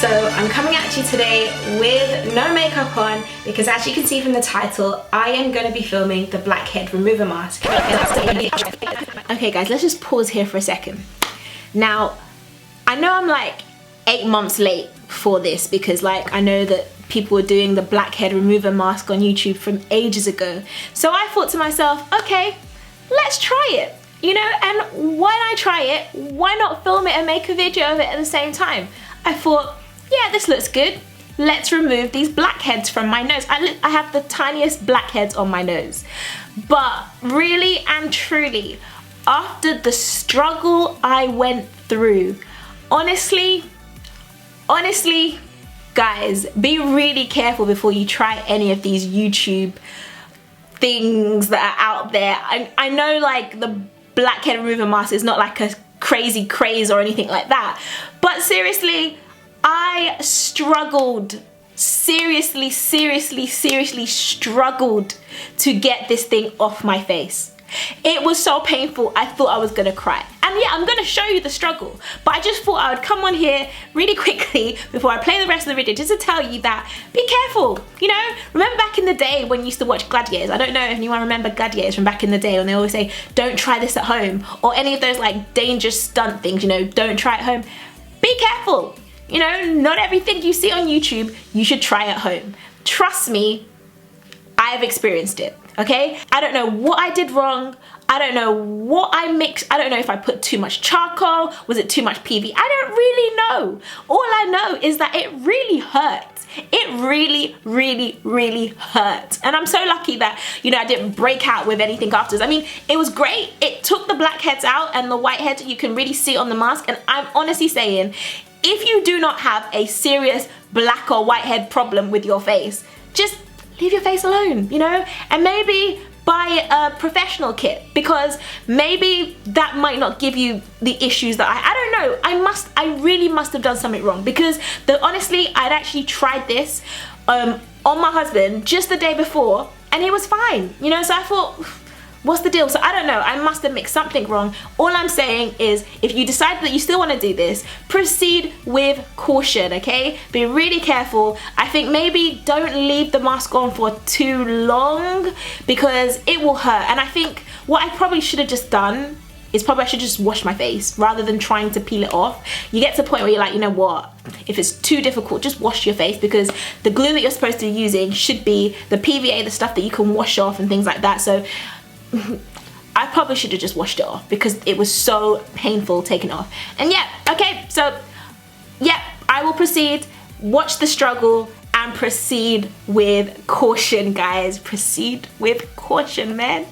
So I'm coming at you today with no makeup on because, as you can see from the title, I am going to be filming the blackhead remover mask. Okay guys, let's just pause here for a second. Now, I know I'm like 8 months late for this because I know that people were doing the blackhead remover mask on YouTube from ages ago. So I thought to myself, okay, let's try it, you know, and why not try it? Why not film it and make a video of it at the same time? I thought, yeah, this looks good. Let's remove these blackheads from my nose. I have the tiniest blackheads on my nose. But really and truly, after the struggle I went through, honestly, guys, be really careful before you try any of these YouTube things that are out there. I know like the blackhead remover mask is not like a crazy craze or anything like that, but seriously, I struggled, seriously struggled to get this thing off my face. It was so painful, I thought I was gonna cry. And yeah, I'm gonna show you the struggle, but I just thought I would come on here really quickly before I play the rest of the video just to tell you that be careful. You know, remember back in the day when you used to watch Gladiators? I don't know if anyone remember Gladiators from back in the day when they always say, don't try this at home, or any of those like dangerous stunt things, you know, don't try at home. Be careful. You know, not everything you see on YouTube you should try at home. Trust me, I have experienced it, okay? I don't know what I did wrong. I don't know what I mixed. I don't know if I put too much charcoal. Was it too much PV? I don't really know. All I know is that it really hurt. It really hurt. And I'm so lucky that, you know, I didn't break out with anything afterwards. I mean, it was great. It took the blackheads out and the whiteheads, you can really see on the mask. And I'm honestly saying, if you do not have a serious black or whitehead problem with your face, just leave your face alone, you know? And maybe buy a professional kit, because maybe that might not give you the issues that I don't know. I really must have done something wrong, because honestly, I'd actually tried this on my husband just the day before and he was fine, you know? So I thought, what's the deal? So I don't know, I must have mixed something wrong. All I'm saying is, if you decide that you still want to do this, proceed with caution, okay? Be really careful. I think maybe don't leave the mask on for too long because it will hurt. And I think what I probably should have just done is I should just wash my face rather than trying to peel it off. You get to a point where you're like, you know what? If it's too difficult, just wash your face, because the glue that you're supposed to be using should be the PVA, the stuff that you can wash off and things like that. So I probably should have just washed it off because it was so painful taking it off. And yeah, okay, so yeah, I will proceed, watch the struggle, and proceed with caution, guys. Proceed with caution, man.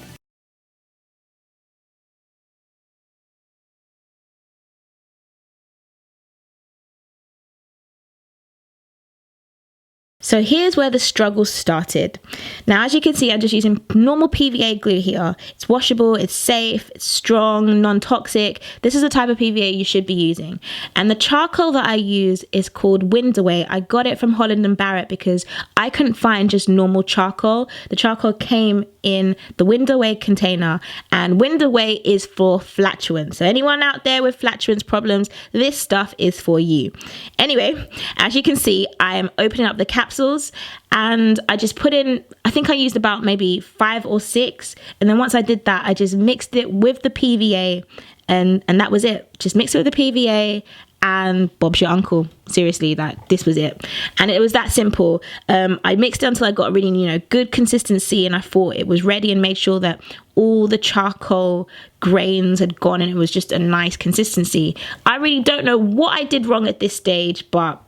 So here's where the struggle started. Now, as you can see, I'm just using normal PVA glue here. It's washable, it's safe, it's strong, non-toxic. This is the type of PVA you should be using. And the charcoal that I use is called Windaway. I got it from Holland & Barrett because I couldn't find just normal charcoal. The charcoal came in the Windaway container, and Windaway is for flatulence. So anyone out there with flatulence problems, this stuff is for you. Anyway, as you can see, I am opening up the capsules and I just put in, I think I used about maybe 5 or 6, and then once I did that, I just mixed it with the PVA, and that was it. Just mix it with the PVA and Bob's your uncle. Seriously, like, this was it. And it was that simple. I mixed it until I got a really, you know, good consistency, and I thought it was ready, and made sure that all the charcoal grains had gone and it was just a nice consistency. I really don't know what I did wrong at this stage, but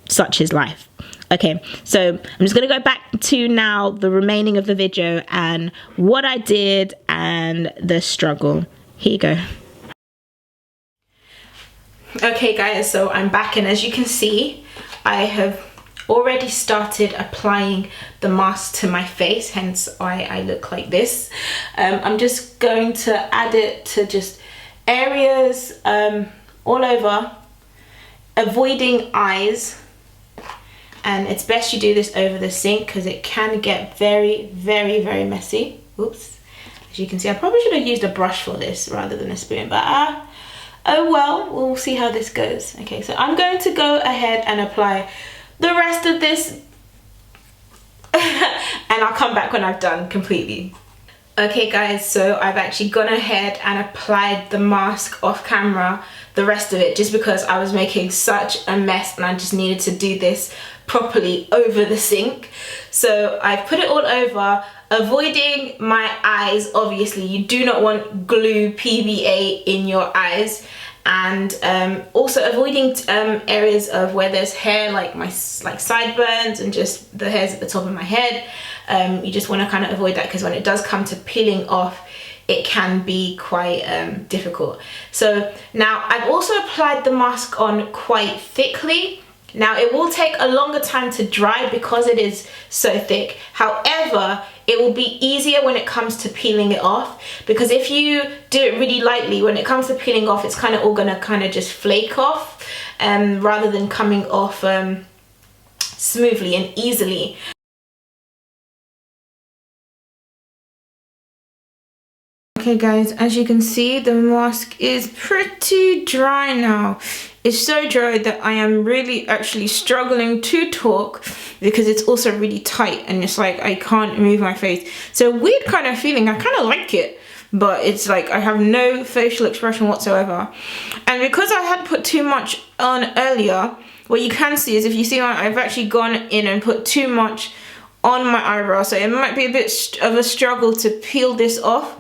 such is life. Okay, so I'm just gonna go back to now the remaining of the video and what I did and the struggle. Here you go. Okay guys, so I'm back, and as you can see, I have already started applying the mask to my face, hence why I look like this. I'm just going to add it to just areas all over, avoiding eyes. And it's best you do this over the sink because it can get very messy. Oops. As you can see, I probably should have used a brush for this rather than a spoon, but Oh well, we'll see how this goes. Okay, so I'm going to go ahead and apply the rest of this and I'll come back when I've done completely. Okay guys, so I've actually gone ahead and applied the mask off camera, the rest of it, just because I was making such a mess and I just needed to do this properly over the sink. So I've put it all over, avoiding my eyes. Obviously you do not want glue PVA in your eyes, and also avoiding areas of where there's hair, like my sideburns and just the hairs at the top of my head. You just want to kind of avoid that, because when it does come to peeling off, it can be quite difficult. So now I've also applied the mask on quite thickly. Now it will take a longer time to dry because it is so thick. However, it will be easier when it comes to peeling it off, because if you do it really lightly, when it comes to peeling off, it's kind of all gonna kind of just flake off rather than coming off smoothly and easily. Okay guys, as you can see, the mask is pretty dry now. It's so dry that I am really actually struggling to talk, because it's also really tight and it's like I can't move my face. So weird kind of feeling. I kind of like it, but it's like I have no facial expression whatsoever. And because I had put too much on earlier, what you can see is, if you see, I've actually gone in and put too much on my eyebrow, so it might be a bit of a struggle to peel this off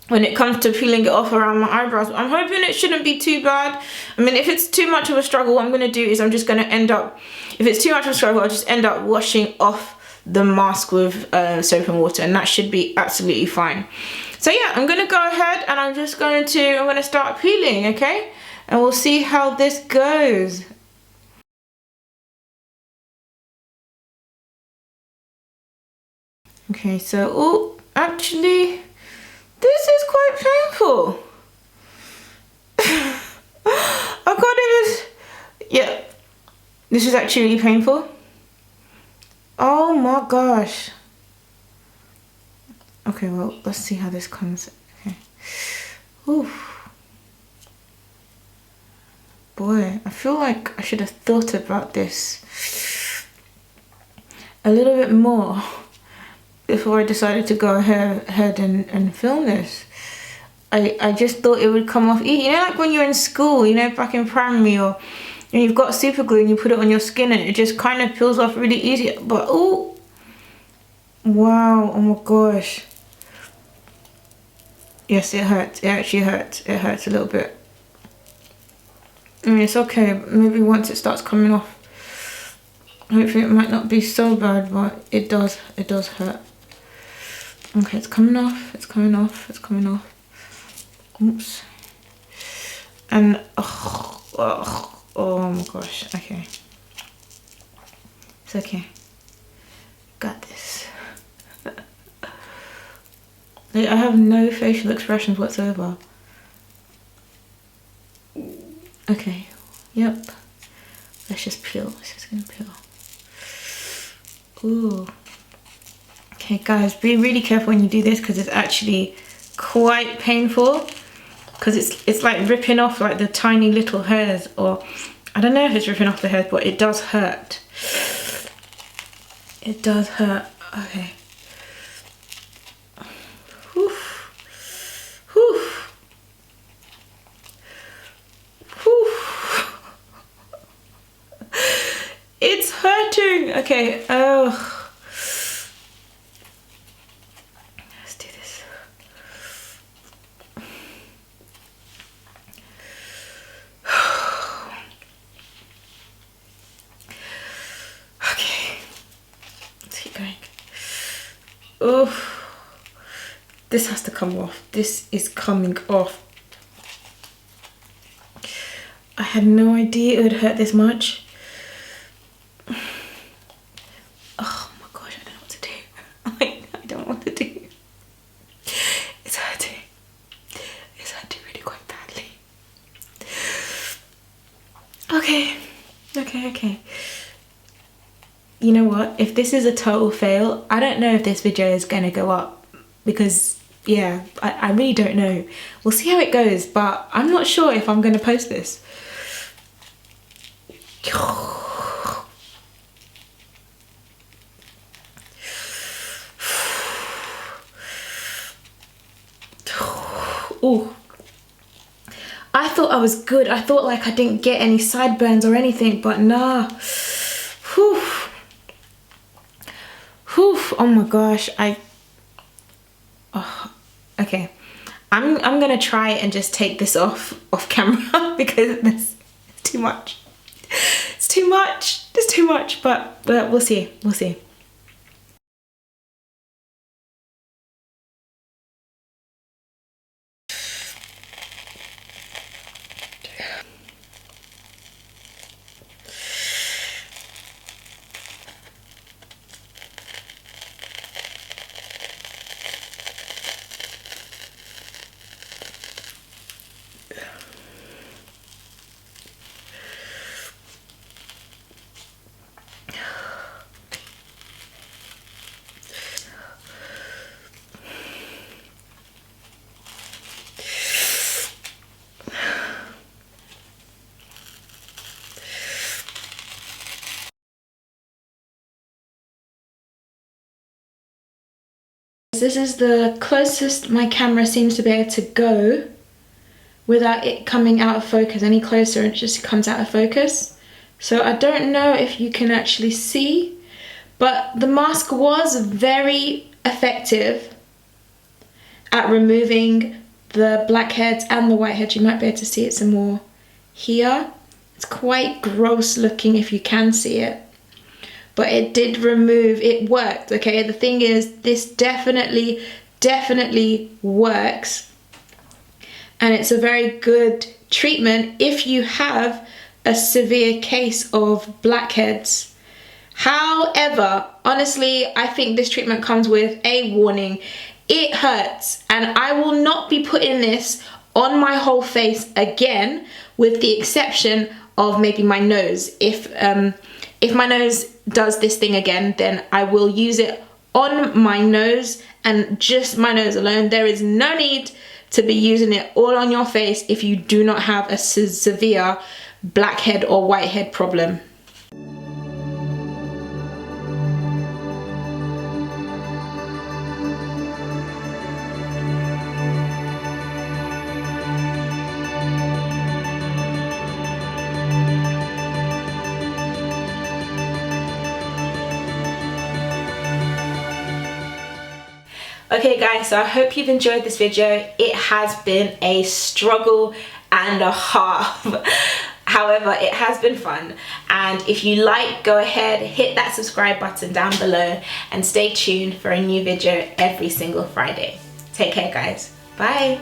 when it comes to peeling it off around my eyebrows. I'm hoping it shouldn't be too bad. I mean, if it's too much of a struggle, what I'm going to do is I'm just going to end up, if it's too much of a struggle, I'll just end up washing off the mask with soap and water, and that should be absolutely fine. So yeah, I'm going to go ahead and I'm going to start peeling, okay? And we'll see how this goes. Okay, so, oh, actually, this is quite painful. I can't even, yeah, this is actually really painful. Oh my gosh. Okay, well, let's see how this comes. Okay. Oof. Boy, I feel like I should have thought about this a little bit more before I decided to go ahead and film this. I just thought it would come off easy. You know, like when you're in school, you know, back in primary, or and you've got super glue and you put it on your skin and it just kind of peels off really easy. But oh, wow, oh my gosh. Yes, it hurts. It actually hurts. It hurts a little bit. I mean, it's okay. Maybe once it starts coming off, hopefully it might not be so bad, but it does hurt. Okay, it's coming off, it's coming off, it's coming off. Oops. And, oh my gosh, okay. It's okay. Got this. Like, I have no facial expressions whatsoever. Okay, yep. Let's just peel, let's just gonna peel. Ooh. Okay guys, be really careful when you do this, because it's actually quite painful, because it's like ripping off like the tiny little hairs, or I don't know if it's ripping off the hairs, but it does hurt. It does hurt. Okay. Whew. Whew. Whew. It's hurting. Okay. Oh. Oh, this has to come off. This is coming off. I had no idea it would hurt this much. Oh my gosh, I don't know what to do. I don't know what to do. It's hurting. It's hurting really quite badly. Okay. You know what? If this is a total fail, I don't know if this video is going to go up, because yeah, I really don't know. We'll see how it goes, but I'm not sure if I'm going to post this. Ooh. I thought I was good. I thought like I didn't get any sideburns or anything, but nah. Whew. Whew. Oh my gosh. Oh, okay. I'm gonna try and just take this off camera because it's too much. It's too much. It's too much, but we'll see. We'll see. This is the closest my camera seems to be able to go without it coming out of focus any closer, and it just comes out of focus. So I don't know if you can actually see, but the mask was very effective at removing the blackheads and the whiteheads. You might be able to see it some more here. It's quite gross looking if you can see it, but it did remove, it worked, okay? The thing is, this definitely works, and it's a very good treatment if you have a severe case of blackheads. However, honestly, I think this treatment comes with a warning. It hurts, and I will not be putting this on my whole face again, with the exception of maybe my nose. If my nose does this thing again, then I will use it on my nose and just my nose alone. There is no need to be using it all on your face if you do not have a severe blackhead or whitehead problem. Okay guys, so I hope you've enjoyed this video. It has been a struggle and a half. However, it has been fun, and if you like, go ahead, hit that subscribe button down below and stay tuned for a new video every single Friday. Take care guys. Bye.